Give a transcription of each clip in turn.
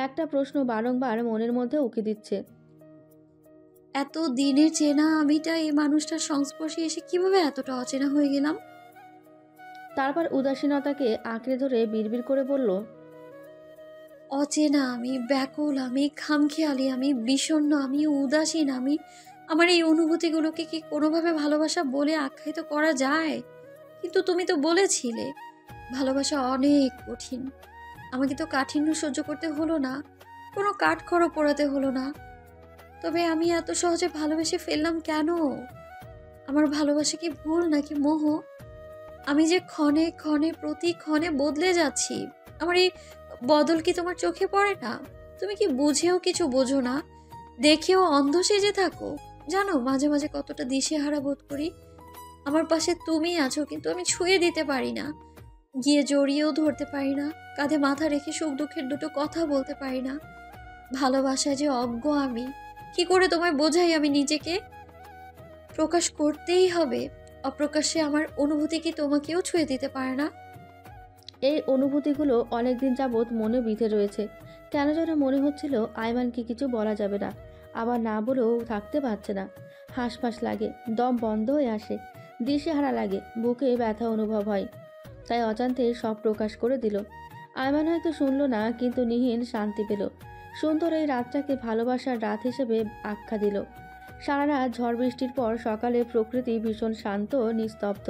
একটা প্রশ্ন বারংবার মনের মধ্যে উকি দিচ্ছে। এত দিনের চেনা আমিটা এই মানুষটার সংস্পর্শে এসে কিভাবে এতটা অচেনা হয়ে গেলাম? তারপর উদাসীনতাকে আঁকড়ে ধরে বিড়বিড় করে বলল, অচেনা আমি, ব্যাকুল আমি, খামখেয়ালি আমি, বিষণ্ণ আমি, উদাসীন আমি। আমার এই অনুভূতিগুলোকে কি কোনোভাবে ভালোবাসা বলে আখ্যায়িত করা যায়? কিন্তু তুমি তো বলেছিলে ভালোবাসা অনেক কঠিন। আমাকে তো কাঠিন্য সহ্য করতে হলো না, কোনো কাঠখড় পোড়াতে হলো না। তবে আমি এত সহজে ভালোবেসে ফেললাম কেন? আমার ভালোবাসা কি ভুল নাকি মোহ? আমি যে ক্ষণে ক্ষণে প্রতি ক্ষণে বদলে যাচ্ছি, আমার এই বদল কি তোমার চোখে পড়ে না? তুমি কি বুঝেও কিছু বোঝো না? দেখেও অন্ধ সেজে থাকো? জানো মাঝে মাঝে কতটা দিশেহারা বোধ করি। আমার পাশে তুমি আছো, কিন্তু আমি ছুঁয়ে দিতে পারি না, গিয়ে জড়িয়েও ধরতে পারি না, কাঁধে মাথা রেখে সুখ দুঃখের দুটো কথা বলতে পারি না। ভালোবাসায় যে অজ্ঞ আমি, কি করে তোমায় বোঝাই আমি নিজেকে? প্রকাশ করতেই হবে, অপ্রকাশ্যে আমার অনুভূতি কি তোমাকেও ছুঁয়ে দিতে পারে না? এই অনুভূতিগুলো অনেকদিন যাবৎ মনে বিঁধে রয়েছে। কেন যেন মনে হচ্ছিল আয়মানকে কিছু বলা যাবে না, আবার না বলেও থাকতে পারছে না। হাঁসফাঁস লাগে, দম বন্ধ হয়ে আসে, দিশেহারা লাগে, বুকে ব্যথা অনুভব হয়। তাই অজান্তে সব প্রকাশ করে দিল। আয়মান হয়তো শুনল না, কিন্তু নিহিন শান্তি পেল। সুন্দর এই রাতটাকে ভালোবাসার রাত হিসেবে আখ্যা দিল। সারা রাত ঝড় বৃষ্টির পর সকালে প্রকৃতি ভীষণ শান্ত নিস্তব্ধ।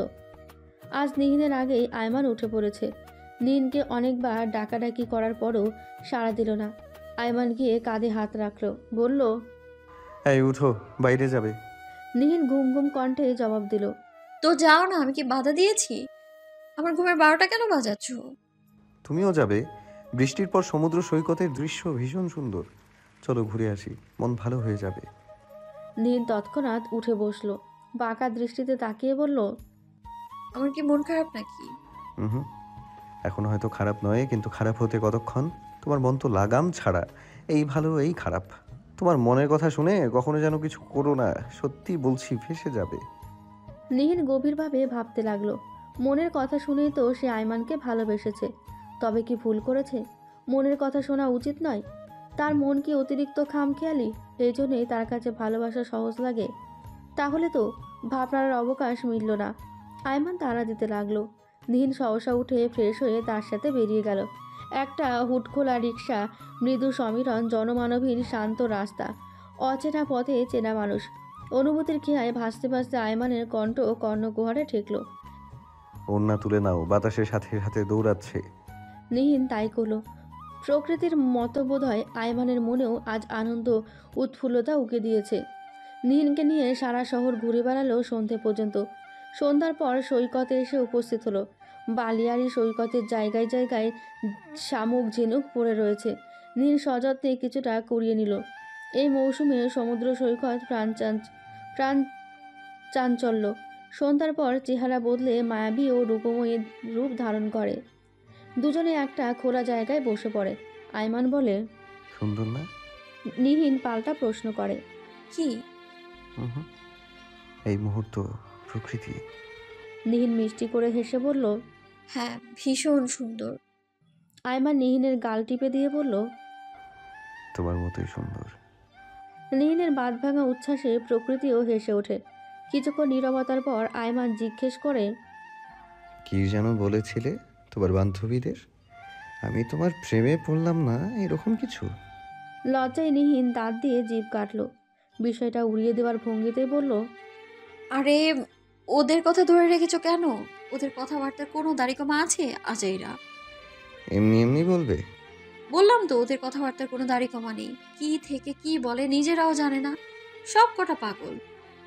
আজ নিহিনের আগেই আয়মান উঠে পড়েছে। নিহিনকে অনেকবার ডাকাডাকি করার পরও সাড়া দিল না। আয়মান গিয়ে কাঁধে হাত রাখল, বলল, এই উঠো, বাইরে যাবে। নিহিন ঘুম ঘুম কণ্ঠে জবাব দিল, তো যাও না, আমি কি বাধা দিয়েছি? আমার ঘুমের 12টা কেন বাজাচ্ছ? তুমিও যাবে? বৃষ্টির পর সমুদ্র সৈকতের দৃশ্য ভীষণ সুন্দর। চলো ঘুরে আসি, মন ভালো হয়ে যাবে। নিহিন তৎক্ষণাৎ উঠে বসল, বাঁকা দৃষ্টিতে তাকিয়ে বলল, আমার কি মন খারাপ নাকি? হুম, এখন হয়তো খারাপ নয়, কিন্তু খারাপ হতে কতক্ষণ? তোমার মন তো লাগাম ছাড়া, এই ভালো এই খারাপ। তোমার মনের কথা শুনে কখনো যেন কিছু করো না, সত্যি বলছি ফেঁসে যাবে। নিহিন গভীরভাবে ভাবতে লাগলো। মনের কথা শুনেই তো সে আয়মানকে ভালোবেসেছে। তবে কি ভুল করেছে? মনের কথা শোনা উচিত নয়? তার মন কি অতিরিক্ত খামখেয়ালি? এই জন্যই তার কাছে ভালোবাসা সহজ লাগে? তাহলে তো ভাবনার অবকাশ মিলল না। আয়মান তাড়া দিতে লাগলো। নিহিন সহসা উঠে ফ্রেশ হয়ে তার সাথে বেরিয়ে গেল। একটা হুটখোলা রিক্সা, মৃদু সমীরণ, জনমানবহীন শান্ত রাস্তা, অচেনা পথে চেনা মানুষ। অনুভূতির খেয়ায় ভাসতে ভাসতে আয়মানের কণ্ঠ ও কর্ণকুহরে ঠেকল। ওড়না তুলে নাও, বাতাসের সাথে সাথে দৌড়াচ্ছে। নিহিন তাই করল। প্রকৃতির মতো বোধহয় আয়মানের মনেও আজ আনন্দ উৎফুল্লতা উকে দিয়েছে। নিহিনকে নিয়ে সারা শহর ঘুরে বেড়ালো সন্ধে পর্যন্ত। সন্ধ্যার পর সৈকতে এসে উপস্থিত হলো। বালিয়াড়ি সৈকতের জায়গায় জায়গায় শামুক ঝিনুক পড়ে রয়েছে। নীল সযত্নে কিছুটা কুড়িয়ে নিল। এই মৌসুমে সমুদ্র সৈকত প্রাণ চাঞ্চল্য। সন্ধ্যার পর চেহারা বদলে মায়াবী ও রূপময়ী রূপ ধারণ করে। দুজনে একটা খোলা জায়গায় বসে পড়ে। আয়মান বলে, সুন্দর না? নিহিন পাল্টা প্রশ্ন করে, কি? হুম, এই মুহূর্ত, প্রকৃতি। নিহিন মিষ্টি করে হেসে বলল, হ্যাঁ, ভীষণ সুন্দর। আয়মান নিহিনের গাল টিপে দিয়ে বলল, তোমার মতোই সুন্দর। নিহিনের বাঁধভাঙা উচ্ছ্বাসে প্রকৃতিও হেসে ওঠে। কিছুক্ষণ নীরবতার পর আয়মান জিজ্ঞেস করে, কি যেন বলেছিলে তোমার বান্ধবীদের? আমি তোমার প্রেমে পড়লাম না, এরকম কিছু? লজ্জায় নিহিন দাঁত দিয়ে জিভ কাটল। বিষয়টা উড়িয়ে দেওয়ার ভঙ্গিতেই বলল, আরে, ওদের কথা ধরে রেখেছো কেন? ওদের কথাবার্তার কোনো দাড়িকমা আছে আজাইরা? এমনি এমনি বলবে? বললাম তো, ওদের কথাবার্তার কোনো দাড়িকমা নেই। কি থেকে কি বলে নিজেরাও জানে না। সব কটা পাগল।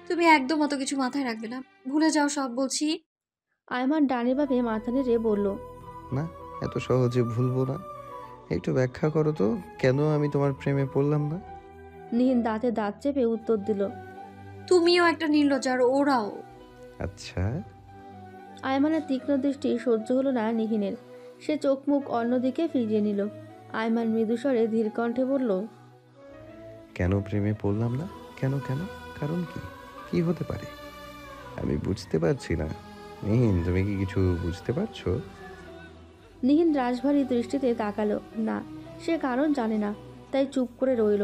তুমি একদম অত কিছু মাথায় রাখবে না, ভুলে যাও সব বলছি। আয়মান ডানে বামে মাথা নেড়ে বলল, না, এত সহজে ভুলবো না। একটু ব্যাখ্যা করো তো, কেন আমি তোমার প্রেমে পড়লাম না? নিহিন দাঁতে দাঁত চেপে উত্তর দিল, তুমিও একটা নির্লজ্জ, আর ওরাও। আচ্ছা, আয়মানের তীক্ষ্ণ দৃষ্টি সহ্য হলো না নিহিনের। সে চোখ মুখ অন্যদিকে ফিরিয়ে নিল। আয়মান মৃদুস্বরে ধীর কণ্ঠে বলল, কেন প্রেমে পড়লাম না? কেন কেন? কারণ কি? কি হতে পারে? আমি বুঝতে পারছি না। মিহিন, তুমি কি কিছু বুঝতে পারছো? নিহিন রাশভারী দৃষ্টিতে তাকালো না, সে কারণ জানে না, তাই চুপ করে রইল।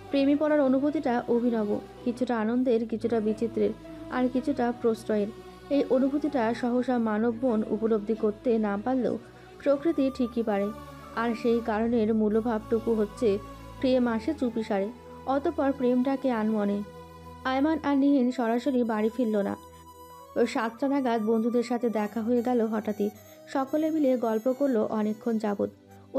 প্রেমে পড়ার অনুভূতিটা অভিনব, কিছুটা আনন্দের, কিছুটা বিচিত্রের, আর কিছুটা প্রশ্রয়ের। এই অনুভূতিটা সহসা মানব মন উপলব্ধি করতে না পারলেও প্রকৃতি ঠিকই পারে। আর সেই কারণের মূলভাবটুকু হচ্ছে প্রেম আসে চুপিসারে, অতঃপর প্রেমটাকে আনমনে। আয়মান আর নিহিন সরাসরি বাড়ি ফিরল না। 7টা নাগাদ বন্ধুদের সাথে দেখা হয়ে গেল হঠাৎই। সকলে মিলে গল্প করলো অনেকক্ষণ যাবৎ।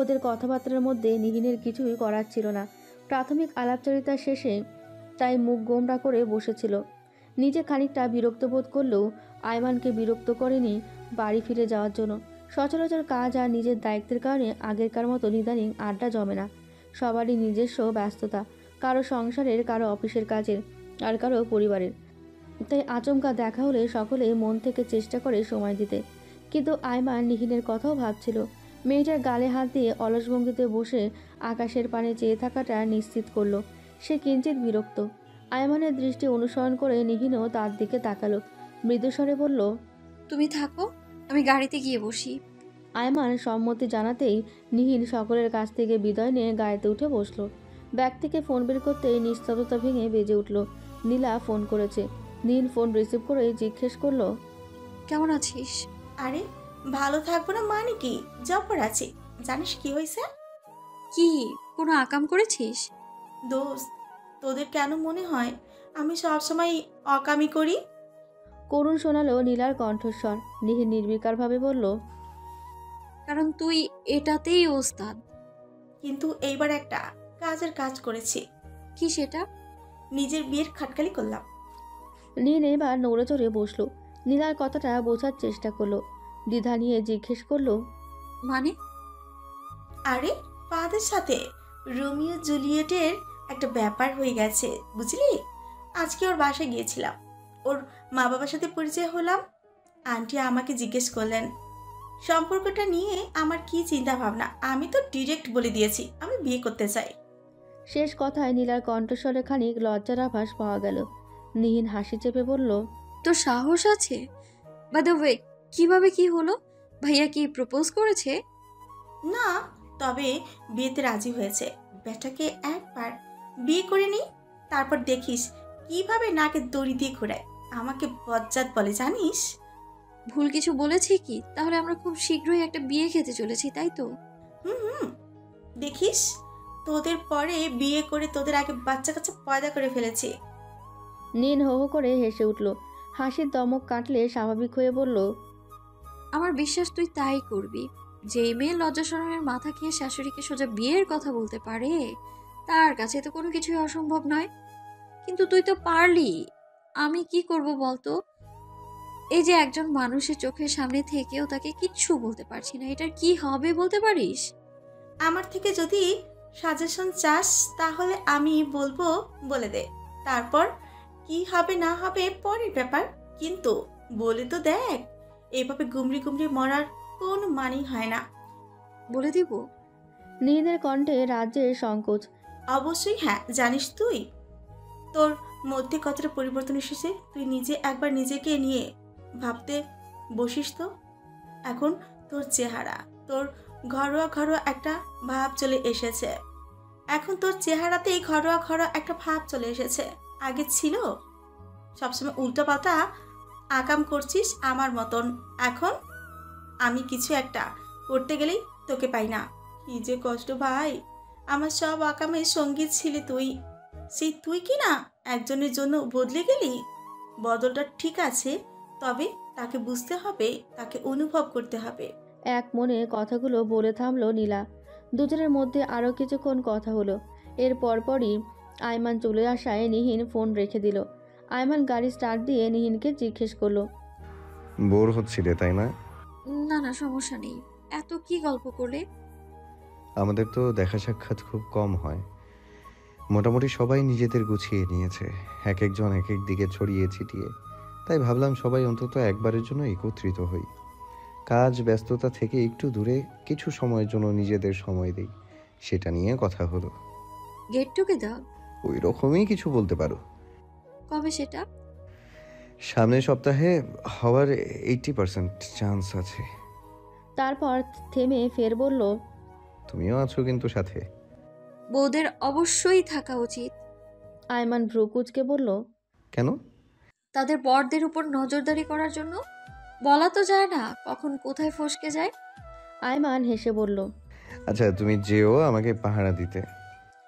ওদের কথাবার্তার মধ্যে নিহিনের কিছুই করার ছিল না। প্রাথমিক আলাপচারিতা শেষে তাই মুখ গোমড়া করে বসেছিল। নিজে খানিকটা বিরক্ত বোধ করলেও আয়মানকে বিরক্ত করেনি বাড়ি ফিরে যাওয়ার জন্য। সচরাচর কাজ আর নিজের দায়িত্বের কারণে আগেরকার মতো ইদানিং আড্ডা জমে না। সবারই নিজস্ব ব্যস্ততা, কারো সংসারের, কারো অফিসের কাজের, আর কারো পরিবারের। তাই আচমকা দেখা হলে সকলে মন থেকে চেষ্টা করে সময় দিতে। কিন্তু আয়মান নিহিনের কথাও ভাবছিল। মেয়েটার গালে হাত দিয়ে অলস ভঙ্গিতে বসে আকাশের পানে চেয়ে থাকাটা নিশ্চিত করলো। সে কিঞ্চিত বিরক্ত। আয়মানের দৃষ্টি অনুসরণ করে নিহিনও তার দিকে তাকালো। মৃদুস্বরে বলল, তুমি থাকো, আমি গাড়িতে গিয়ে বসি। আয়মান সম্মতি জানাতেই নিহিন সকলের কাছ থেকে বিদায় নিয়ে গাড়িতে উঠে বসলো। ব্যাগ থেকে ফোন বের করতেই নিস্তব্ধতা ভেঙে বেজে উঠল। নীলা ফোন করেছে। নীল ফোন রিসিভ করে জিজ্ঞেস করলো, কেমন আছিস? আরে ভালো থাকবো না মানে কি, জবর আছে। জানিস কি হয়েছে? কি, কোনো আকাম করেছিস? দোস্ত, তোদের কেন মনে হয় আমি সবসময় অকামি করি? করুণ শোনালো নীলার কণ্ঠস্বর। নিহিন নির্বিকারভাবে বলল, কারণ তুই এটাতেই ওস্তাদ। কিন্তু এইবার একটা কাজের কাজ করেছি। কি সেটা? নিজের বিয়ের খাটকালি করলাম। নীল এবার নড়ে চড়ে বসলো। নীলার কথাটা বোঝার চেষ্টা করলো। দ্বিধা নিয়ে জিজ্ঞেস করলো, মানে? আরে ফাদের সাথে রোমিও জুলিয়েটের একটা ব্যাপার হয়ে গেছে, বুঝলি? আজকে ওর বাসায় গিয়েছিলাম, ওর মা বাবার সাথে পরিচয় হলাম। আন্টি আমাকে জিজ্ঞেস করলেন সম্পর্কটা নিয়ে আমার কি চিন্তা ভাবনা। আমি তো ডিরেক্ট বলে দিয়েছি আমি বিয়ে করতে চাই। শেষ কথায় নীলার কণ্ঠস্বরে খানিক লজ্জার আভাস পাওয়া গেল। নিহিন হাসি চেপে বলল, তোর সাহস আছে? বাই দ্য ওয়ে, কিভাবে কি হলো? ভাইয়া কি প্রপোজ করেছে? না, তবে বিয়েতে রাজি হয়েছে। বেটাকে একবার বিয়ে করে নি, তারপর দেখিস কিভাবে নাকে দড়ি দিয়ে ঘোরায়। আমাকে বজ্জাত বলে জানিস? ভুল কিছু বলেছি কি? তাহলে আমরা খুব শীঘ্রই একটা বিয়ে খেতে চলেছি, তাই তো? হুম, দেখিস তোদের পরে বিয়ে করে তোদের আগে বাচ্চা কাচ্চা পয়দা করে ফেলেছি। নীল হো হো করে হেসে উঠল। হাসির দমক কাটলে স্বাভাবিক হয়ে বলল, আমার বিশ্বাস তুই তাই করবি। যে মেয়ে লজ্জা শরমের মাথা খেয়ে শাশুড়িকে সোজা বিয়ের কথা বলতে পারে, তার কাছে তো কোনো কিছুই অসম্ভব নয়। কিন্তু তুই তো পারলি। আমি কি করব বলতো? এই যে একজন মানুষের চোখের সামনে থেকেও তাকে কিচ্ছু বলতে পারছি না, এটার কি হবে বলতে পারিস? আমার থেকে যদি সাজেশন চাস তাহলে আমি বলবো, বলে দে। তারপর কি হবে না হবে পরের ব্যাপার। কিন্তু বলে তো দেখ, এভাবে গুমড়ি গুমড়ি মরার কোনো মানেই হয় না। বলে দিব? নীলের কণ্ঠে রাজ্যের সংকোচ। অবশ্যই হ্যাঁ। জানিস তুই তোর মধ্যে কতটা পরিবর্তন এসেছে? তুই নিজে একবার নিজেকে নিয়ে ভাবতে বসিস তো। এখন তোর চেহারা, তোর ঘরোয়া ঘরোয়া একটা ভাব চলে এসেছে। এখন তোর চেহারাতেই ঘরোয়া ঘরোয়া একটা ভাব চলে এসেছে। আগে ছিল সবসময় উল্টোপাল্টা আকাম করছিস আমার মতন। এখন আমি কিছু একটা করতে গেলেই তোকে পাই না। কি যে কষ্ট ভাই, আমার সব আকামের সঙ্গীত ছিলি তুই। সেই তুই কি না একজনের জন্য বদলে গেলি? বদলটা ঠিক আছে, তবে তাকে বুঝতে হবে, তাকে অনুভব করতে হবে। এক মনে কথাগুলো বলে থামলো নীলা। দুজনের মধ্যে আরও কিছুক্ষণ কথা হলো। এর পরপরই আয়মান চলে আসায় নিহিন ফোন রেখে দিল। আয়মান গাড়ি স্টার্ট দিয়ে নিহিনকে জিজ্ঞেস করলো, বোর হচ্ছিলে তাই না? না না, সমস্যা নেই। এত কি গল্প করলে? আমাদের তো দেখা সাক্ষাৎ খুব কম হয়। মোটামুটি সবাই নিজেদের গুছিয়ে নিয়েছে, এক একজন এক এক দিকে ছড়িয়ে ছিটিয়ে। তাই ভাবলাম সবাই অন্তত একবারের জন্য একত্রিত হই। কাজ ব্যস্ততা থেকে একটু দূরে কিছু সময়ের জন্য নিজেদের সময় দিই, সেটা নিয়ে কথা হলো। Get together? ওই রকমই কিছু বলতে পারো। কবে সেটা? সামনের সপ্তাহে হওয়ার 80% চান্স আছে। তারপর থেমে ফের বলল, তুমিও আছো কিন্তু সাথে। বউদের অবশ্যই থাকা উচিত। আয়মান ভ্রুকুচকে বলল, কেন? তাদের বরদের উপর নজরদারি করার জন্য। বলা তো যায় না কখন কোথায় ফসকে যায়। আয়মান হেসে বলল। আচ্ছা, তুমি যেও আমাকে পাহারা দিতে।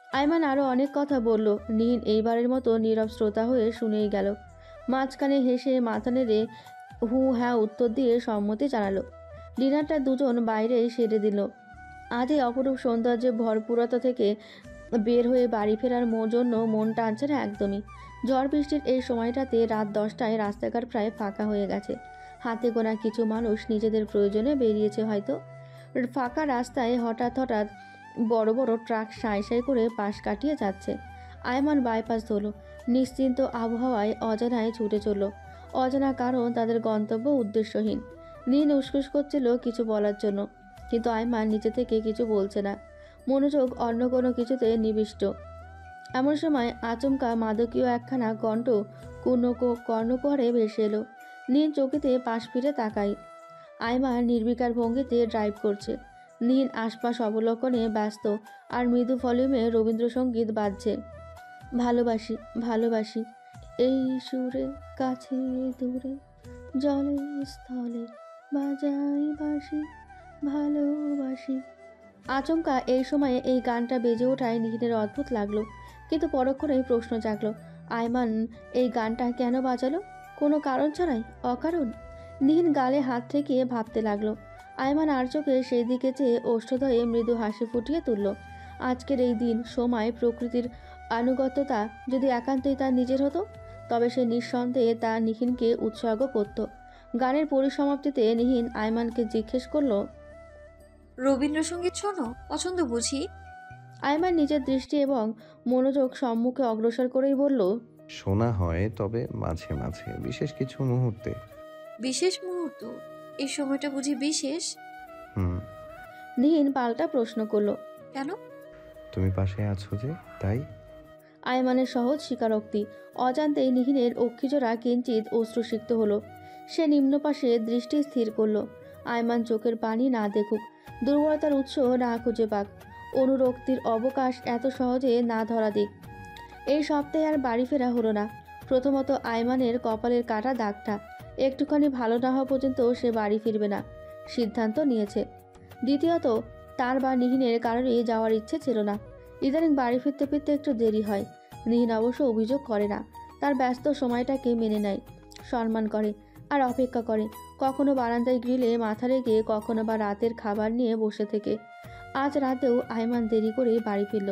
আয়মান আরও অনেক কথা বলল। নীল এইবারের মতো নীরব শ্রোতা হয়ে শুনেই গেল। মাঝখানে হেসে মাথা নেড়ে হু হ্যাঁ উত্তর দিয়ে সম্মতি জানালো। ডিনারটা দুজন বাইরে সেরে দিল। আজ এই অপরূপ সৌন্দর্যে ভরপুরতা থেকে বের হয়ে বাড়ি ফেরার জন্য মন টানছে না একদমই। ঝড় বৃষ্টির এই সময়টাতে রাত 10টায় রাস্তাঘাট প্রায় ফাঁকা হয়ে গেছে। হাতে গোনা কিছু মানুষ নিজেদের প্রয়োজনে বেরিয়েছে হয়তো। ফাঁকা রাস্তায় হঠাৎ হঠাৎ বড় বড় ট্রাক সাঁই সাঁই করে পাশ কাটিয়ে যাচ্ছে। আয়মান বাইপাস ধরল। নিশ্চিন্ত আবহাওয়ায় অজানায় ছুটে চলল। অজানা কারণ তাদের গন্তব্য উদ্দেশ্যহীন। নীল উসকুস করছিল কিছু বলার জন্য, কিন্তু আয়মান নিচে থেকে কিছু বলছে না। মনোযোগ অন্য কোনো কিছুতে নিবিষ্ট। এমন সময় আচমকা মাদকীয় একখানা কণ্ঠ কর্ণকুহরে ভেসে এলো। নীল চোখেতে পাশ ফিরে তাকাই। আয়মান নির্বিকার ভঙ্গিতে ড্রাইভ করছে। নীল আশপাশ অবলোকনে ব্যস্ত, আর মৃদু ভলিউমে রবীন্দ্রসঙ্গীত বাজছে। ভালোবাসি ভালোবাসি এই সুরে, কাছে দূরে, জলে স্থলে বাজাই বাসি, ভালোবাসি। আচমকা এই সময়ে এই গানটা বেজে ওঠায় নীলের অদ্ভুত লাগলো, কিন্তু পরক্ষণেই প্রশ্ন জাগলো, আয়মান এই গানটা কেন বাজালো? কোনো কারণ ছাড়াই? অকারণ? নীল গালে হাত ঠেকিয়ে ভাবতে লাগলো। আয়মান আর চোখে সেই দিকে চেয়ে ওষ্ঠদয়ে মৃদু হাসি ফুটিয়ে তুলল। আজকের এই দিন, সময়, প্রকৃতির আনুগত্যতা যদি একান্তই তার নিজের হতো, তবে সে নিঃসন্দেহে তা নিহিনকে উৎসর্গ করত। গানের পরিসমাপ্তিতে নিহিন আয়মানকে জিজ্ঞেস করল, রবীন্দ্রসঙ্গীত শোনো? পছন্দ বুঝি? আয়মান নিজের দৃষ্টি এবং মনোযোগ সম্মুখে অগ্রসর করেই বলল, শোনা হয়, তবে মাঝে মাঝে বিশেষ কিছু মুহূর্তে। বিশেষ মুহূর্ত? এই সময়টা বুঝি বিশেষ? হুম। নিহিন পাল্টা প্রশ্ন করলো। কেন? তুমি পাশে আছো যে, তাই। আয়মানের সহজ স্বীকারোক্তি। অজান্তেই নিহিনের অক্ষিজোড়া কিঞ্চিত অশ্রুসিক্ত হলো। সে নিম্ন পাশে দৃষ্টি স্থির করল। আয়মান চোখের পানি না দেখুক, দুর্বলতার উৎস না খুঁজে পাক, অনুরক্তির অবকাশ এত সহজে না ধরা দিক। এই সপ্তাহে আর বাড়ি ফেরা হলো না। প্রথমত আয়মানের কপালের কাটা দাগটা, একটুখানি ভালো না হওয়া পর্যন্ত সে বাড়ি ফিরবে না, সিদ্ধান্ত নিয়েছে। দ্বিতীয়ত তার বা নিহিনের কারণেই যাওয়ার ইচ্ছে ছিল না। ইদানিং বাড়ি ফিরতে ফিরতে একটু দেরি হয়। নিহিন অবশ্য অভিযোগ করে না, তার ব্যস্ত সময়টাকে মেনে নেয়, সম্মান করে আর অপেক্ষা করে। কখনো বারান্দায় গ্রিলে মাথা রেখে, কখনো বা রাতের খাবার নিয়ে বসে থেকে। আজ রাতেও আয়মান দেরি করে বাড়ি ফিরল।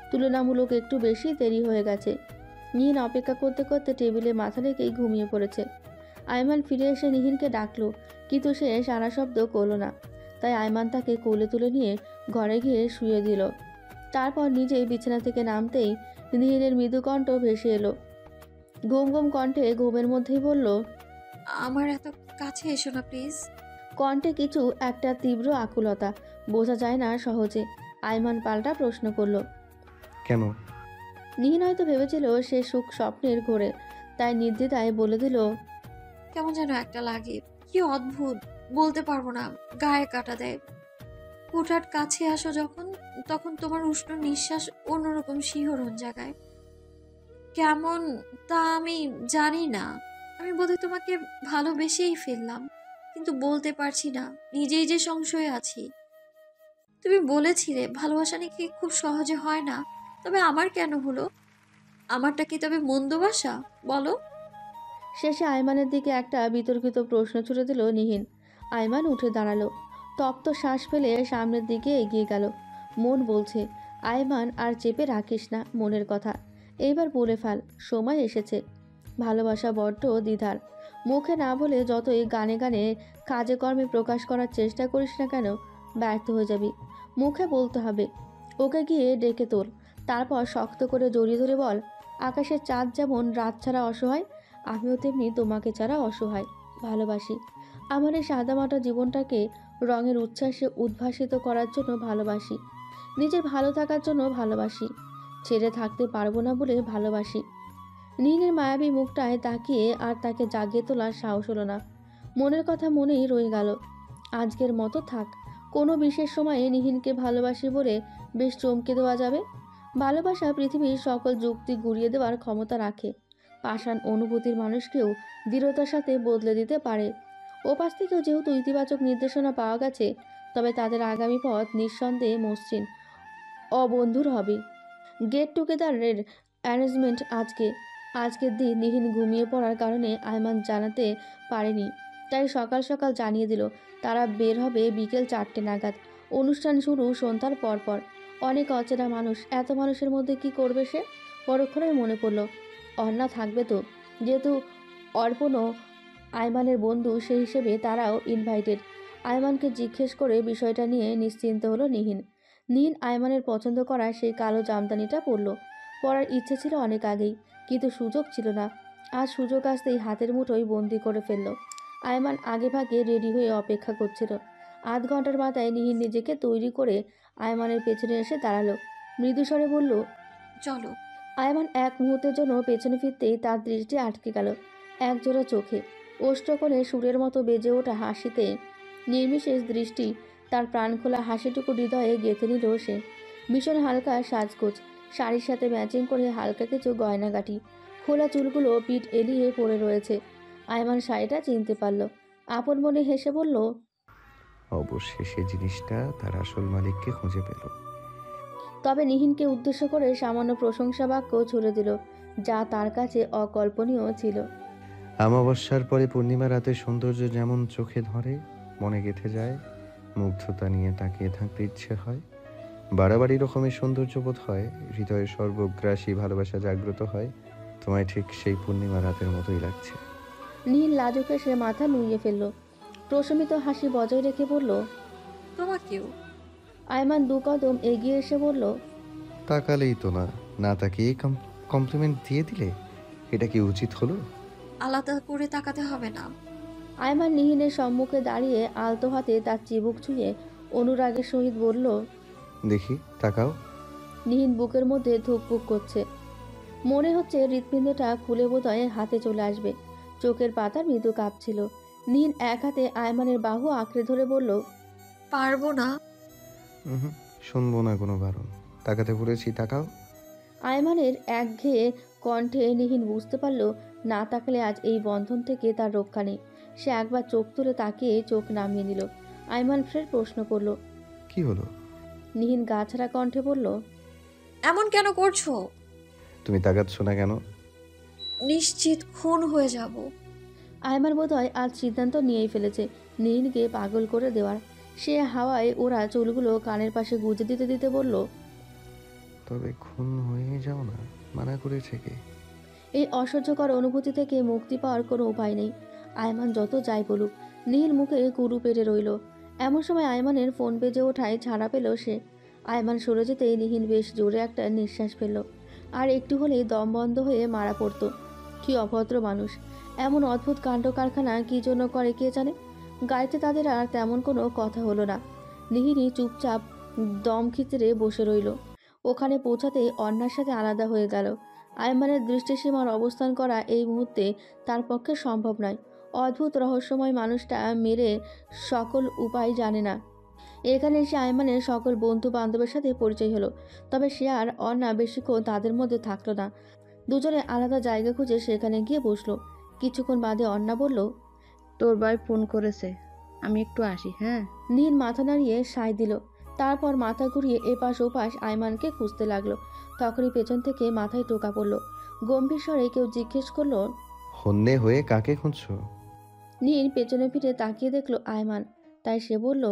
তুলনামূলক একটু বেশি দেরি হয়ে গেছে। নিহিন অপেক্ষা করতে করতে টেবিলে মাথা রেখেই ঘুমিয়ে পড়েছে। আয়মান ফিরে এসে নিহিনকে ডাকলো, কিন্তু সে সারা শব্দ করল না। তাই আয়মান তাকে কোলে তুলে নিয়ে ঘরে গিয়ে শুয়ে দিল। তারপর নিজে বিছানা থেকে নামতেই নিহিনের মৃদু কণ্ঠ ভেসে এলো। ঘুম ঘুম কণ্ঠে ঘুমের মধ্যেই বলল, আমার এত কাছে এসো না প্লিজ। কণ্ঠে কিছু একটা তীব্র আকুলতা, বোঝা যায় না সহজে। আয়মান পাল্টা প্রশ্ন করল। কেন? নিহিন হয়তো ভেবেছিল সে সুখ স্বপ্নের ঘোরে, তাই নির্দ্বিধায় বলে দিল, কেমন যেন একটা লাগে, কি অদ্ভুত, বলতে পারবো না, গায়ে কাটা দেয়। হুটহাট কাছে আসো যখন, তখন তোমার উষ্ণ নিঃশ্বাস অন্যরকম শিহরণ জাগায়। কেমন তা আমি জানি না। আমি বোধহয় তোমাকে ভালোবেসেই ফেললাম, কিন্তু বলতে পারছি না, নিজেই যে সংশয়ে আছি। তুমি বলেছিলে ভালোবাসা নাকি খুব সহজে হয় না, তবে আমার কেন হলো? আমারটা কি তবে মন্দবাসা বলো? শেষে আয়মানের দিকে একটা বিতর্কিত প্রশ্ন ছুড়ে দিল নিহিন। আয়মান উঠে দাঁড়ালো, তপ্ত শ্বাস ফেলে সামনের দিকে এগিয়ে গেল। মন বলছে, আয়মান আর চেপে রাখিস না মনের কথা, এইবার বলে ফেল, সময় এসেছে। ভালোবাসা বড্ড দ্বিধার। মুখে না বলে যতই গানে গানে কাজে কর্মে প্রকাশ করার চেষ্টা করিস না কেন, ব্যর্থ হয়ে যাবি। মুখে বলতে হবে। ওকে গিয়ে ডেকে তোল, তারপর শক্ত করে জড়িয়ে ধরে বল, আকাশের চাঁদ যেমন রাত ছাড়া অসহায়, আমিও তেমনি তোমাকে ছাড়া অসহায়, ভালোবাসি। আমার এই সাদামাটা জীবনটাকে রঙের উচ্ছ্বাসে উদ্ভাসিত করার জন্য ভালোবাসি, নিজের ভালো থাকার জন্য ভালোবাসি, ছেড়ে থাকতে পারবো না বলে ভালোবাসি। নীলের মায়াবী মুখটায় তাকিয়ে আর তাকে জাগিয়ে তোলার সাহস হলো না। মনের কথা মনেই রয়ে গেল। আজকের মতো থাক। কোনো বিশেষ সময়ে নিহিনকে ভালোবাসি বলে বেশ চমকে দেওয়া যাবে। ভালোবাসা পৃথিবীর সকল যুক্তি গুড়িয়ে দেওয়ার ক্ষমতা রাখে। পাষাণ অনুভূতির মানুষকেও দৃঢ়তার সাথে বদলে দিতে পারে। ওপাশ থেকেও যেহেতু ইতিবাচক নির্দেশনা পাওয়া গেছে, তবে তাদের আগামী পথ নিঃসন্দেহে মসৃণ অবন্ধুর হবে। গেট টুগেদারের অ্যারেঞ্জমেন্ট আজকের দিন নিহিন ঘুমিয়ে পড়ার কারণে আয়মান জানাতে পারেনি, তাই সকাল সকাল জানিয়ে দিল তারা বের হবে বিকেল 4টে নাগাদ। অনুষ্ঠান শুরু সন্ধ্যার পরপর। অনেক অচেনা মানুষ, এত মানুষের মধ্যে কি করবে সে? পরক্ষণে মনে পড়ল অন্না থাকবে তো, যেহেতু অর্পণও আয়মানের বন্ধু সেই হিসেবে তারাও ইনভাইটেড। আয়মানকে জিজ্ঞেস করে বিষয়টা নিয়ে নিশ্চিন্ত হলো নিহিন। আয়মানের পছন্দ করা সেই কালো জামদানিটা পরল। পরার ইচ্ছে ছিল অনেক আগেই, কিন্তু সুযোগ ছিল না। আজ সুযোগ আসতেই হাতের মুঠোয় বন্দি করে ফেলল। আয়মান আগে ভাগে রেডি হয়ে অপেক্ষা করছিল। আধ ঘন্টার মাথায় নিহিন নিজেকে তৈরি করে আয়মানের পেছনে এসে দাঁড়ালো। মৃদুস্বরে বলল, চলো। আয়মান এক মুহূর্তের জন্য পেছনে ফিরতেই তার দৃষ্টি আটকে গেল একজোড়া চোখে। ওষ্ঠকোণে সুরের মতো বেজে ওঠা হাসিতে নির্বিশেষ দৃষ্টি, তার প্রাণখোলা হাসিটুকু হৃদয়ে গেঁথে নিল সে। ভীষণ হালকা সাজগোজ, শাড়ির সাথে ম্যাচিং করে হালকা কিছু গয়নাগাটি, খোলা চুলগুলো পিঠ এলিয়ে পড়ে রয়েছে। আয়মান শাড়িটা চিনতে পারল। আপন মনে হেসে বলল, অবশেষে জিনিসটা তার আসল মালিককে খুঁজে পেল। তবে নিহিনকে উদ্দেশ্য করে সামান্য প্রশংসা বাক্য ছুড়ে দিল, যা তার কাছে অকল্পনীয় ছিল। অমাবস্যার পরে পূর্ণিমা রাতের সৌন্দর্য যেমন চোখে ধরে, মনে গেঁথে যায়, মুগ্ধতা নিয়ে তাকিয়ে থাকতে ইচ্ছে হয়, বাড়াবাড়ি রকমের সৌন্দর্য বোধ হয়, হৃদয়ের সর্বগ্রাসী ভালোবাসা জাগ্রত হয়, তোমায় ঠিক সেই পূর্ণিমা রাতের মতোই লাগছে। নীল লাজুক এসে মাথা নুইয়ে ফেলল। প্রশমিত হাসি বজায় রেখে বলল, তোমাকেও। আয়মান 2 কদম এগিয়ে এসে বলল, তাকালেই তো না, না তাকিয়ে কমপ্লিমেন্ট দিয়ে দিলে, এটা কি উচিত হলো? আলাদা করে তাকাতে হবে না। আয়মান নিহিনের সম্মুখে দাঁড়িয়ে আলতো হাতে তার চিবুক ছুঁয়ে অনুরাগের সহিত বলল, দেখি তাকাও। নিহিন বুকের মধ্যে ধুকপুক করছে। মনে হচ্ছে হৃৎপিণ্ডটা খুলে বোধহয় হাতে চলে আসবে। চোখের পাতা মৃদু কাঁপছিল। নিহিন এক হাতে আয়মানের বাহু আঁকড়ে ধরে বলল, পারবো না। শুনবো না কোনো বারণ, তাকাতে বলেছি, তাকাও। আয়মানের একঘেয়ে কণ্ঠে নিহিন বুঝতে পারল না তাকালে আজ এই বন্ধন থেকে তার রক্ষা নেই। সে একবার চোখ তুলে তাকিয়ে চোখ নামিয়ে নিল। আয়মান ফের প্রশ্ন করল। কি হলো? নিহিন গা ছাড়া কণ্ঠে বলল, এমন কেন করছো? তুমি তাকাচ্ছ না কেন? নিশ্চিত খুন হয়ে যাব। আয়মান বোধহয় আজ সিদ্ধান্ত নিয়েই ফেলেছে নিহিনকে পাগল করে দেওয়ার। সে হাওয়ায় ওরা চুলগুলো কানের পাশে গুজে দিতে দিতে বলল, তবে খুন হয়ে যাও না, মানা করেছে কে? এই অসহ্যকর অনুভূতি থেকে মুক্তি পাওয়ার কোনো উপায় নেই। আয়মান যত যাই বলুক, নীল মুখে কুরু পেরে রইল। এমন সময় আয়মানের ফোন বেজে ওঠায় ছাড়া পেল সে। আয়মান সরে যেতেই নিহিন বেশ জোরে একটা নিঃশ্বাস ফেলল। আর একটু হলেই দম বন্ধ হয়ে মারা পড়তো। কি অভদ্র মানুষ! এমন অদ্ভুত কাণ্ড কারখানা কী জন্য করে কে জানে। গাড়িতে তাদের আর তেমন কোনো কথা হলো না। নিহিনই চুপচাপ দম খিচড়ে বসে রইল। ওখানে পৌঁছাতেই অন্যার সাথে আলাদা হয়ে গেল। আয়মানের দৃষ্টিসীমার অবস্থান করা এই মুহূর্তে তার পক্ষে সম্ভব নয়। অদ্ভুত রহস্যময় মানুষটা মেরে সকল উপায় জানে না। এখানে এসে আয়মানের সকল বন্ধু বান্ধবের সাথে পরিচয় হলো। তবে সে আর অন্না বেশিক্ষণ তাদের মধ্যে থাকলো না। দুজনে আলাদা জায়গা খুঁজে সেখানে গিয়ে বসলো। কিছুক্ষণ বাদে অন্না বলল, তোর ভাই ফোন করেছে, আমি একটু আসি। হ্যাঁ। নীল মাথা নাড়িয়ে সায় দিল। তারপর মাথা ঘুরিয়ে এপাশ ওপাশ আয়মানকে খুঁজতে লাগলো। তখনই পেছন থেকে মাথায় টোকা পড়ল। গম্ভীর স্বরে কেউ জিজ্ঞেস করলো, হন্যে হয়ে কাকে খুঁজছো? নীল পেছনে ফিরে তাকিয়ে দেখলো আয়মান। তাই সে বলল,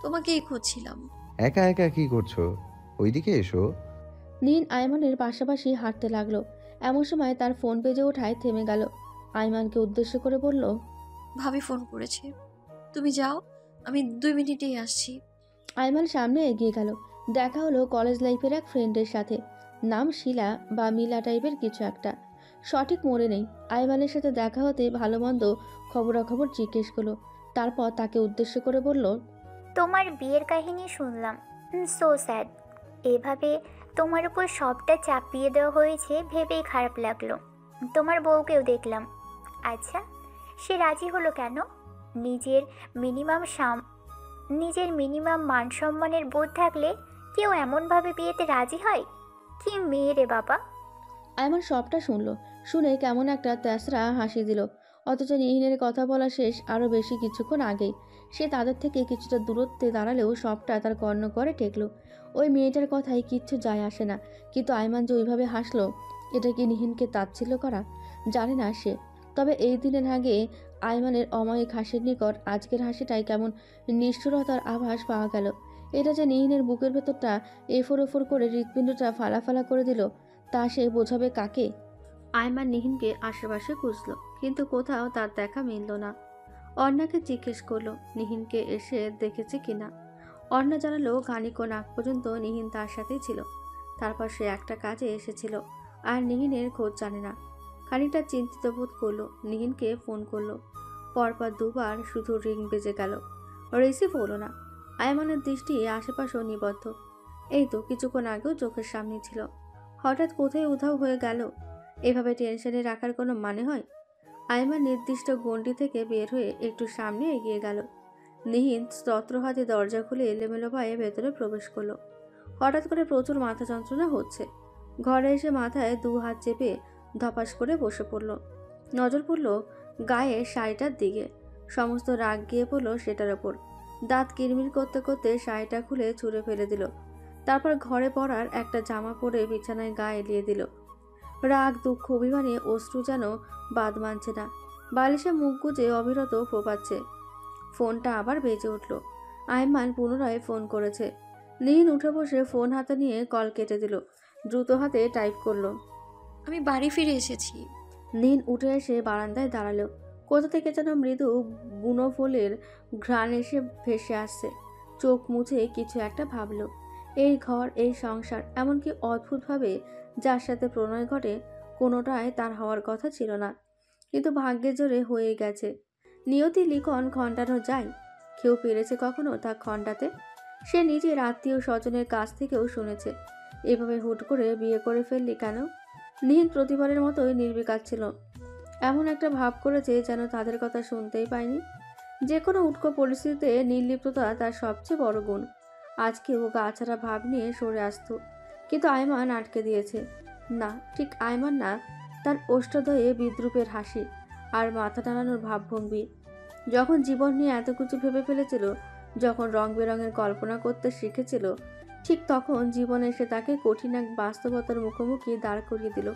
তোমাকেই খুঁজছিলাম। একা একা কি করছো? ওইদিকে এসো। নীল আয়মানের পাশাপাশি হাঁটতে লাগলো। এমন সময় তার ফোন বেজে ওঠায় থেমে গেল। আয়মানকে উদ্দেশ্য করে বলল, ভাবি ফোন করেছে, তুমি যাও, আমি 2 মিনিটেই আসছি। আয়মান সামনে এগিয়ে গেল। দেখা হলো কলেজ লাইফের এক ফ্রেন্ডের সাথে। নাম শিলা বা মিলা টাইপের কিছু একটা, সঠিক মনে নেই। আয়মানের সাথে দেখা হতে ভালো মন্দ খবরাখবর জিজ্ঞেস করলো। তারপর তাকে উদ্দেশ্য করে বলল, তোমার বিয়ের কাহিনী শুনলাম, সো স্যাড। এভাবে তোমার উপর সবটা চাপিয়ে দেওয়া হয়েছে ভেবেই খারাপ লাগলো। তোমার বউকেও দেখলাম। আচ্ছা, সে রাজি হলো কেন? নিজের মিনিমাম নিজের মিনিমাম মান সম্মানের বোধ থাকলে কেউ এমনভাবে বিয়েতে রাজি হয়? কি মেয়ে রে বাবা! আয়মান সবটা শুনলো, শুনে কেমন একটা তেসরা হাসি দিল। অথচ নিহিনের কথা বলা শেষ আরও বেশি কিছুক্ষণ আগেই। সে তাদের থেকে কিছুটা দূরত্বে দাঁড়ালেও সবটা তার কর্ণ করে ঠেকলো। ওই মেয়েটার কথায় কিচ্ছু যায় আসে না, কিন্তু আয়মান যে ওইভাবে হাসলো, এটা কি নিহিনকে তাচ্ছিল্য করা? জানে না সে। তবে এই দিনের আগে আয়মানের অমায়িক হাসির নিকট আজকের হাসিটাই কেমন নিষ্ঠুরতার আভাস পাওয়া গেল। এটা যে নিহিনের বুকের ভেতরটা এফোর ওফোর করে হৃৎপিণ্ডটা ফালাফালা করে দিল, তা সে বোঝাবে কাকে? আয়মান নিহিনকে আশেপাশে খুঁজল, কিন্তু কোথাও তার দেখা মিলল না। অর্ণাকে জিজ্ঞেস করলো নিহিনকে এসে দেখেছে কিনা। অর্ণা জানালো খানিকক্ষণ আগ পর্যন্ত নিহিন তার সাথেই ছিল, তারপর সে একটা কাজে এসেছিল আর নিহিনের খোঁজ জানে না। খানিকটা চিন্তিত বোধ করলো, নিহিনকে ফোন করলো। পরপর দুবার শুধু রিং বেজে গেল, রিসিভ হলো না। আয়মানের দৃষ্টি আশেপাশেও নিবদ্ধ। এই তো কিছুক্ষণ আগেও চোখের সামনে ছিল, হঠাৎ কোথায় উধাও হয়ে গেল। এভাবে টেনশনে রাখার কোনো মানে হয়? আয়মান নির্দিষ্ট গণ্ডি থেকে বের হয়ে একটু সামনে এগিয়ে গেল। নিহিন স্তত্র হাতে দরজা খুলে এলোমেলো পায়ে ভেতরে প্রবেশ করলো। হঠাৎ করে প্রচুর মাথা যন্ত্রণা হচ্ছে। ঘরে এসে মাথায় 2 হাত চেপে ধপাস করে বসে পড়ল। নজর পড়ল গায়ে শাড়িটার দিকে। সমস্ত রাগ গিয়ে পড়ল সেটার ওপর। দাঁত কিরমির করতে করতে শাড়িটা খুলে ছুঁড়ে ফেলে দিল। তারপর ঘরে পরার একটা জামা পরে বিছানায় গায়ে এলিয়ে দিল। রাগ, দুঃখ, অভিমানে অশ্রু যেন বাদ মানছে না। বালিশে মুখ গুজে অবিরত ফোপাচ্ছে। ফোনটা আবার বেজে উঠল। আয়মান পুনরায় ফোন করেছে। নিহিন উঠে বসে ফোন হাতে নিয়ে কল কেটে দিল। দ্রুত হাতে টাইপ করলো। আমি বাড়ি ফিরে এসেছি। নিহিন উঠে এসে বারান্দায় দাঁড়ালো। কোথা থেকে যেন মৃদু বুনো ফুলের ঘ্রাণ এসে ভেসে আসছে। চোখ মুছে কিছু একটা ভাবলো। এই ঘর, এই সংসার, এমনকি অদ্ভুতভাবে যার সাথে প্রণয় ঘটে, কোনোটাই তার হওয়ার কথা ছিল না, কিন্তু ভাগ্যের জোরে হয়ে গেছে। নিয়তি লিখন খণ্ডানো যায়? কেউ পেরেছে কখনো তা খণ্ডাতে? সে নিজের আত্মীয় স্বজনের কাছ থেকেও শুনেছে, এভাবে হুট করে বিয়ে করে ফেললি কেন? নিহিন প্রতিবারের মতোই নির্বিকার ছিল। এমন একটা ভাব করেছে যেন তাদের কথা শুনতেই পায়নি। যে কোনো উটকো পরিস্থিতিতে নির্লিপ্ততা তার সবচেয়ে বড় গুণ। আজকেও গা ছাড়া ভাব নিয়ে সরে আসত, কিন্তু আয়মান আটকে দিয়েছে। না, ঠিক আয়মান না, তার ওষ্ঠদয়ে বিদ্রুপের হাসি আর মাথা টানানোর ভাবভঙ্গি। যখন জীবন নিয়ে এত কিছু ভেবে ফেলেছিল, যখন রং বেরঙের কল্পনা করতে শিখেছিল, ঠিক তখন জীবন এসে তাকে কঠিন এক বাস্তবতার মুখোমুখি দাঁড় করিয়ে দিল।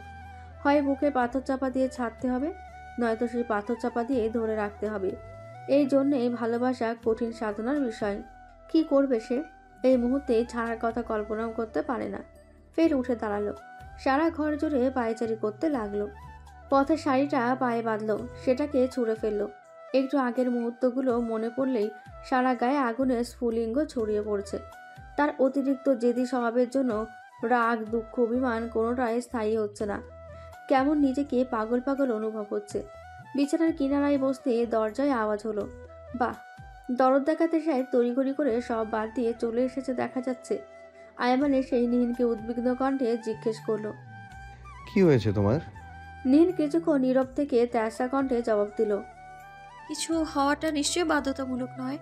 হয় বুকে পাথর চাপা দিয়ে ছাড়তে হবে, নয়তো সেই পাথর চাপা দিয়ে ধরে রাখতে হবে। এই জন্যেই ভালোবাসা কঠিন সাধনার বিষয়। কি করবে সে? এই মুহূর্তে ছাড়ার কথা কল্পনাও করতে পারে না। ফের উঠে দাঁড়ালো, সারা ঘর জুড়ে পায়চারি করতে লাগলো। পথে শাড়িটা পায়ে বাঁধলো, সেটাকে ছুঁড়ে ফেললো। একটু আগের মুহূর্তগুলো মনে পড়লেই সারা গায়ে আগুনের স্ফুলিঙ্গ ছড়িয়ে পড়ছে। তার অতিরিক্ত জেদি স্বভাবের জন্য রাগ, দুঃখ, অভিমান কোনোটাই স্থায়ী হচ্ছে না। কেমন নিজেকে পাগল পাগল অনুভব হচ্ছে। বিছানার কিনারায় বসতে দরজায় আওয়াজ হলো। বাহ, দরদ দেখাতে সাহেব তড়িঘড়ি করে সব বাদ দিয়ে চলে এসেছে দেখা যাচ্ছে। আয়মান এসেই নিহিনকে উদ্বিগ্ন কণ্ঠে জিজ্ঞেস করলো, কি হয়েছে তোমার? নিহিন কিছুক্ষণ নীরব থেকে তেসরা কণ্ঠে জবাব দিল, কিছু হওয়াটা নিশ্চয়ই বাধ্যতামূলক নয়।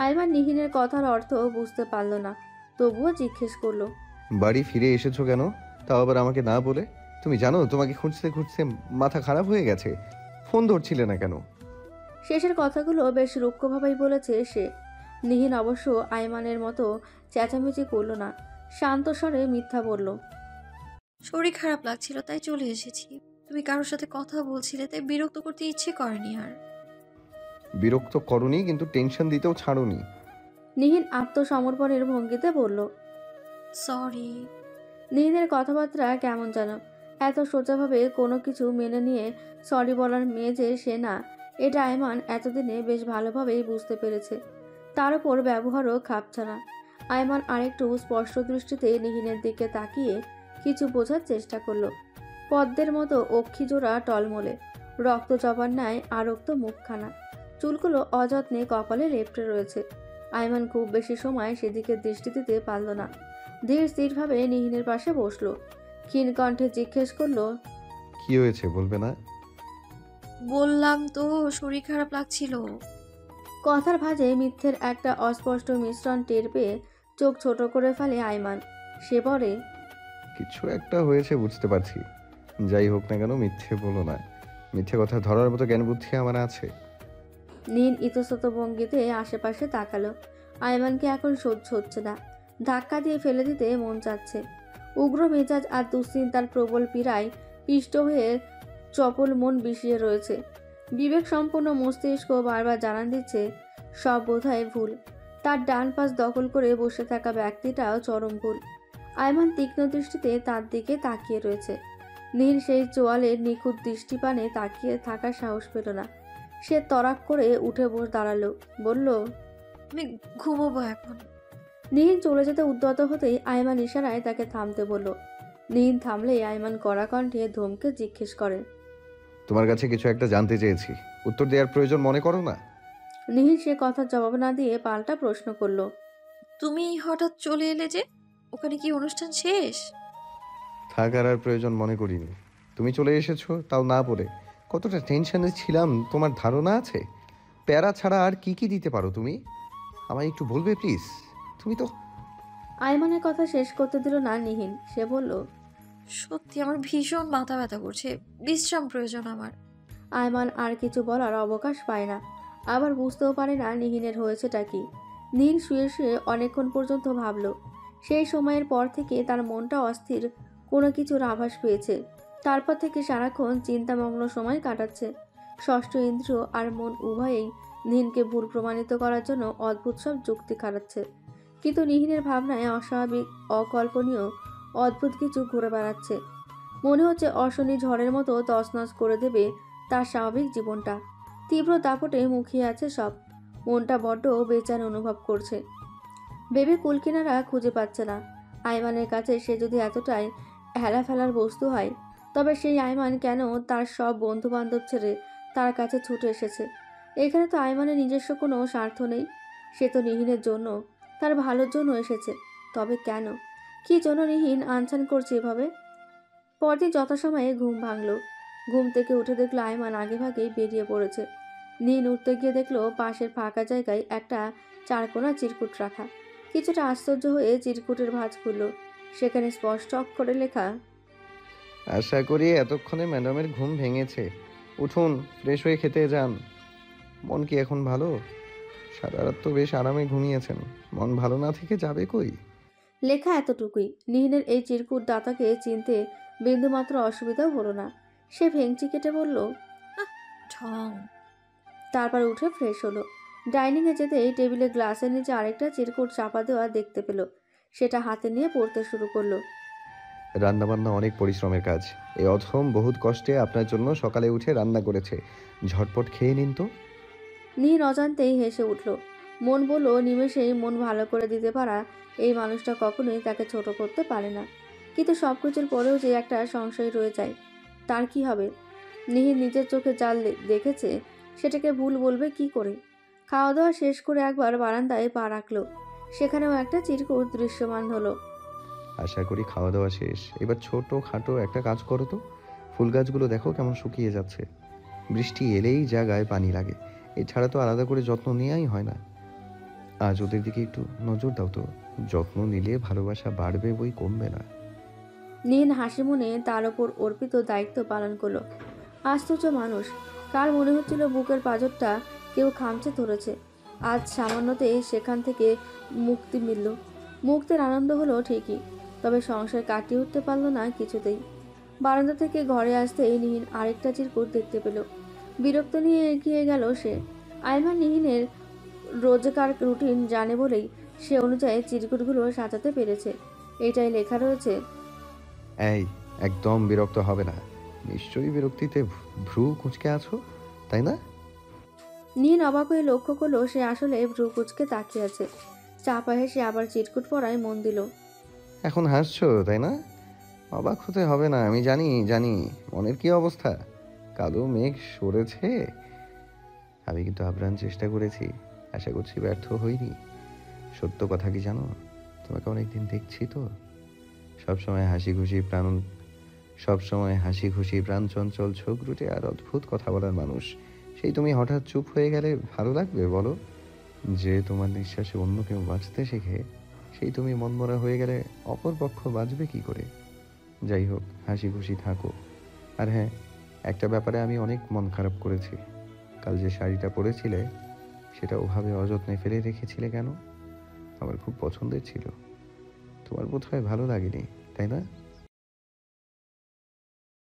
আয়মান নিহিনের কথার অর্থ বুঝতে পারল না, তবুও জিজ্ঞেস করলো, বাড়ি ফিরে এসেছো কেন? তাও আবার আমাকে না বলে। তুমি জানো তোমাকে খুঁজতে খুঁজতে মাথা খারাপ হয়ে গেছে। ফোন ধরছিলে না কেন? শেষের কথাগুলো বেশ রুক্ষভাবেই বলেছে সে। নিহিন অবশ্য আয়মানের মতো চেঁচামেচি করল না, শান্ত স্বরে মিথ্যা বলল, শরীর খারাপ লাগছিল তাই চলে এসেছি। তুমি কারোর সাথে কথা বলছিলে তাই বিরক্ত করতে ইচ্ছে করেনি আর। বিরক্ত করনি, কিন্তু টেনশন দিতেও ছাড়োনি। নিহিন আত্মসমর্পণের ভঙ্গিতে বলল। সরি। নিহিনের কথাবার্তা কেমন যেন। এত সোজাভাবে কোনো কিছু মেনে নিয়ে সরি বলার মেয়ে যে সে না, এটা আয়মান এতদিনে বেশ ভালোভাবেই বুঝতে পেরেছে। তার উপর ব্যবহারও খাপছাড়া। আয়মান আরেকটু স্পষ্ট দৃষ্টিতে নিহিনের দিকে তাকিয়ে কিছু বোঝার চেষ্টা করলো। পদ্মের মতো অক্ষিজোড়া টলমলে, রক্ত জবার ন্যায় আরক্ত মুখখানা, চুলগুলো অযত্নে কপালে লেপ্টে রয়েছে। আয়মান খুব বেশি সময় সেদিকে দৃষ্টি দিতে পারল না। ধীর স্থিরভাবে নিহিনের পাশে বসলো। ক্ষীণ কণ্ঠে জিজ্ঞেস করলো, কি হয়েছে বলবে না? বললাম তো শরীর খারাপ লাগছিল। কথার ভাঁজে মিথ্যের একটা অস্পষ্ট মিশ্রণ টের পেয়ে চোখ ছোট করে ফেলে আইমান। সে বলে, কিছু একটা হয়েছে বুঝতে পারছি। যাই হোক না কেন মিথ্যে বলো না। মিথ্যে কথা ধরার মতো জ্ঞান বুদ্ধি আমার আছে। নীল ইতস্তত ভঙ্গিতে আশেপাশে তাকালো। আইমানকে এখন সহ্য হচ্ছে না। ধাক্কা দিয়ে ফেলে দিতে মন চাচ্ছে। উগ্র মেজাজ আর দুশ্চিন্তার প্রবল পীড়ায় পিষ্ট হয়ে চপল মন বিষিয়ে রয়েছে। বিবেক সম্পন্ন মস্তিষ্ক বারবার জানান দিচ্ছে সব বোধহয় ভুল। তার ডান পাশ দখল করে বসে থাকা ব্যক্তিটাও চরম ভুল। আইমান তীক্ষ্ণ দৃষ্টিতে তার দিকে তাকিয়ে রয়েছে। নীল সেই চোয়ালের নিখুঁত দৃষ্টিপানে তাকিয়ে থাকার সাহস পেল না। সে তরাক করে উঠে বসে দাঁড়ালো, বলল, আমি ঘুমোবো এখন। নীল চলে যেতে উদ্যত হতেই আইমান ইশারায় তাকে থামতে বলল। নীল থামলেই আইমান কড়া কণ্ঠে ধমকে জিজ্ঞেস করে, তোমার কাছে কিছু একটা জানতে চেয়েছি, উত্তর দেওয়ার প্রয়োজন মনে করো না? নীল সে কথার জবাব না দিয়ে পাল্টা প্রশ্ন করল, তুমি হঠাৎ চলে এলে যে, ওখানে কি অনুষ্ঠান শেষ? থাকার আর প্রয়োজন মনে করিনি। তুমি চলে এসেছো, তাও না বলে। কতটা টেনশনে ছিলাম তোমার ধারণা আছে? প্যারা ছাড়া আর কি কি দিতে পারো তুমি? আমায় একটু বলবে প্লিজ? তুমি তো... আইমানের কথা শেষ করতে দিল না নিহিন। সে বলল, সত্যি আমার ভীষণ মাথা ব্যথা করছে, বিশ্রাম প্রয়োজন আমার। আইমান আর কিছু বলার অবকাশ পায় না। আবার বুঝতেও পারে না নিহিনের হয়েছেটা কি। নীল শুয়ে শুয়ে অনেকক্ষণ পর্যন্ত ভাবল। সেই সময়ের পর থেকে তার মনটা অস্থির, কোনো কিছুর আভাস পেয়েছে। তারপর থেকে সারাক্ষণ চিন্তামগ্ন সময় কাটাচ্ছে। ষষ্ঠ ইন্দ্রিয় আর মন উভয়েই নিহিনকে ভুল প্রমাণিত করার জন্য অদ্ভুত সব যুক্তি খাটাচ্ছে। কিন্তু নিহিনের ভাবনায় অস্বাভাবিক, অকল্পনীয়, অদ্ভুত কিছু ঘুরে বেড়াচ্ছে। মনে হচ্ছে অশনি ঝড়ের মতো তছনছ করে দেবে তার স্বাভাবিক জীবনটা। তীব্র দাপটে মুখিয়ে আছে সব। মনটা বড্ড বেচান অনুভব করছে। ভেবে কুলকিনারা খুঁজে পাচ্ছে না। আইমানের কাছে সে যদি এতটাই হেলা ফেলার বস্তু হয়, তবে সেই আইমান কেন তার সব বন্ধু বান্ধব ছেড়ে তার কাছে ছুটে এসেছে? এখানে তো আইমানের নিজস্ব কোনো স্বার্থ নেই। সে তো নিহিনের জন্য, তার ভালোর জন্য এসেছে। তবে কেন, কি জন্য নিহিন আনছান করছে এভাবে? পরদিন যথাসময়ে ঘুম ভাঙল। ঘুম থেকে উঠে দেখলো আইমান আগেভাগেই বেরিয়ে পড়েছে। নীল উঠতে গিয়ে দেখলো পাশের ফাঁকা জায়গায় একটা চারকোনা চিরকুট রাখা। কিছুটা আশ্চর্য হয়ে চিরকুটের ভাঁজ খুলল। সেখানে স্পষ্ট অক্ষরে লেখা, আশা করি এতক্ষণে ম্যাডামের ঘুম ভেঙেছে। উঠুন, ফ্রেশ হয়ে খেতে যান। মন কি এখন ভালো? সারা রাত তো বেশ আরামে ঘুমিয়েছেন। মন ভালো না থেকে যাবে কই? লেখা এতটুকুই। নিহিনের এই চিরকুট দাতাকে চিনতে বিন্দুমাত্র অসুবিধাও হলো না। সে ভেঙচি কেটে বলল, ঢং। তারপর উঠে ফ্রেশ হলো। ডাইনিংয়ে যেতেই টেবিলে গ্লাসের নিচে আরেকটা চিরকুট চাপা দেওয়া দেখতে পেল। সেটা হাতে নিয়ে পড়তে শুরু করলো। রান্নাবান্না অনেক পরিশ্রমের কাজ। এই অথম বহুত কষ্টে আপনার জন্য সকালে উঠে রান্না করেছে। ঝটপট খেয়ে নিন তো। নীর অজান্তেই হেসে উঠল। মন বলল, নিমেষেই মন ভালো করে দিতে পারা এই মানুষটা কখনোই তাকে ছোট করতে পারে না। কিন্তু সব কিছুর পরেও যে একটা সংশয় রয়ে যায়, তার কি হবে? নিহির নিজের চোখে যা দেখেছে সেটাকে ভুল বলবে কি করে? খাওয়া দাওয়া শেষ করে একবার বারান্দায় পা রাখলো। সেখানেও একটা চিরকুট দৃশ্যমান হলো। আশা করি খাওয়া দাওয়া শেষ। এবার ছোট খাটো একটা কাজ করো তো। ফুল গাছগুলো দেখো কেমন শুকিয়ে যাচ্ছে। বৃষ্টি এলেই জায়গায় পানি লাগে, এছাড়া তো আলাদা করে যত্ন নেওয়াই হয় না। আজ ওদের দিকে একটু নজর দাও তো। যত্ন নিলে ভালোবাসা বাড়বে, বই কমবে না। নীল হাসি মনে তার ওপর অর্পিত দায়িত্ব পালন করলো। আশ্চর্য মানুষ, কার মনে হচ্ছিল বুকের পাঁজরটা কেউ খামচে ধরেছে। আজ সামান্যতেই সেখান থেকে মুক্তি মিলল। মুক্তির আনন্দ হলো ঠিকই, তবে সংসার কাটিয়ে উঠতে পারল না কিছুতেই। বারান্দা থেকে ঘরে আসতেই নিহিন আরেকটা চিরকুট দেখতে পেল। বিরক্ত নিয়ে এগিয়ে গেল সে। আইমান নিহিনের রোজকার রুটিন জানে বলেই সে অনুযায়ী চিরকুটগুলো সাজাতে পেরেছে। এটাই লেখা রয়েছে, এই, একদম বিরক্ত হবে না। নিশ্চয়ই বিরক্তিতে ভ্রু কুঁচকে আছো, তাই না? নীল অবাক হয়ে লক্ষ্য করলো সে আসলে ভ্রু কুচকে তাকিয়ে আছে। চাপা হেসে আবার চিরকুট পড়ায় মন দিল। এখন হাসছো, তাই না? অবাক হতে হবে না, আমি জানি জানি মনের কি অবস্থা। কালো মেঘ সরেছে। আমি কিন্তু আপ্রাণ চেষ্টা করেছি, আশা করছি ব্যর্থ হইনি। সত্য কথা কি জানো, তোমাকে অনেকদিন দেখছি তো। সবসময় হাসি খুশি, সব সময় হাসি খুশি, প্রাণ চঞ্চল, ছোকরুটে আর অদ্ভুত কথা বলার মানুষ। সেই তুমি হঠাৎ চুপ হয়ে গেলে ভালো লাগবে বলো? যে তোমার নিঃশ্বাসে অন্য কেউ বাঁচতে শেখে, সেই তুমি মনমরা হয়ে গেলে অপর পক্ষ বাঁচবে কি করে? যাই হোক, হাসি খুশি থাকো। আর হ্যাঁ, একটা ব্যাপারে আমি অনেক মন খারাপ করেছি। কাল যে শাড়িটা পরেছিলে, সেটা ওভাবে অযত্নে ফেলে রেখেছিলে কেন? আমার খুব পছন্দের ছিল। তোমার বোধহয় ভালো লাগেনি, তাই না?